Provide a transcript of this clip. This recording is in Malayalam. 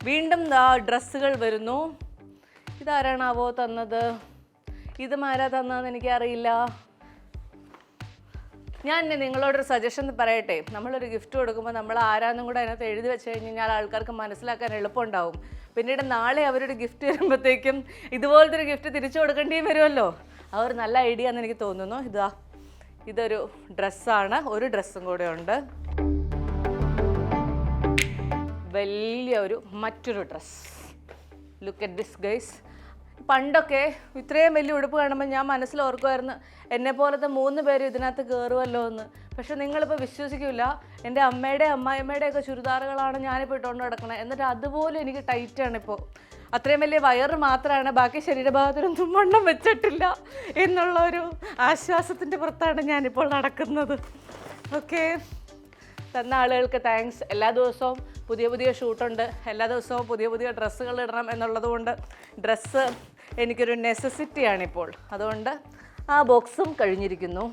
വീണ്ടും ഡ്രസ്സുകൾ വരുന്നു. ഇതാരാണാവോ തന്നത്? ഇതും ആരാ തന്നതെന്ന് എനിക്കറിയില്ല. ഞാൻ നിങ്ങളോടൊരു സജഷൻ പറയട്ടെ. നമ്മളൊരു ഗിഫ്റ്റ് കൊടുക്കുമ്പോൾ നമ്മൾ ആരാന്നും കൂടെ അതിനകത്ത് എഴുതി വെച്ച് കഴിഞ്ഞാൽ ആൾക്കാർക്ക് മനസ്സിലാക്കാൻ എളുപ്പമുണ്ടാവും. പിന്നീട് നാളെ അവരൊരു ഗിഫ്റ്റ് വരുമ്പോഴത്തേക്കും ഇതുപോലത്തെ ഒരു ഗിഫ്റ്റ് തിരിച്ചു കൊടുക്കേണ്ടിയും വരുമല്ലോ. ആ ഒരു നല്ല ഐഡിയ എന്ന് എനിക്ക് തോന്നുന്നു. ഇതൊരു ഡ്രസ്സാണ്. ഒരു ഡ്രസ്സും കൂടെ ഉണ്ട്. വലിയൊരു മറ്റൊരു dress. Look at this guys. പണ്ടൊക്കെ ഇത്രയും വലിയ ഉടുപ്പ് കാണുമ്പോൾ ഞാൻ മനസ്സിൽ ഓർക്കുമായിരുന്നു എന്നെപ്പോലത്തെ 3 പേര് ഇതിനകത്ത് കയറുമല്ലോ എന്ന്. പക്ഷെ നിങ്ങളിപ്പോൾ വിശ്വസിക്കില്ല, എൻ്റെ അമ്മയുടെ അമ്മായിമ്മയുടെയൊക്കെ ചുരിദാറുകളാണ് ഞാനിപ്പോൾ ഇട്ടുകൊണ്ട് കിടക്കണത്. എന്നിട്ട് അതുപോലെ എനിക്ക് ടൈറ്റാണിപ്പോൾ. അത്രയും വലിയ വയറ് മാത്രമാണ്, ബാക്കി ശരീരഭാഗത്തിനൊന്നും വണ്ണം വെച്ചിട്ടില്ല എന്നുള്ള ഒരു ആശ്വാസത്തിൻ്റെ പുറത്താണ് ഞാനിപ്പോൾ നടക്കുന്നത്. ഓക്കെ, തന്ന ആളുകൾക്ക് താങ്ക്സ്. എല്ലാ ദിവസവും പുതിയ ഷൂട്ടുണ്ട്, എല്ലാ ദിവസവും പുതിയ ഡ്രസ്സുകൾ ഇടണം എന്നുള്ളത് കൊണ്ട് ഡ്രസ്സ് എനിക്കൊരു നെസസിറ്റിയാണിപ്പോൾ. അതുകൊണ്ട് ആ ബോക്സും കഴിഞ്ഞിരിക്കുന്നു.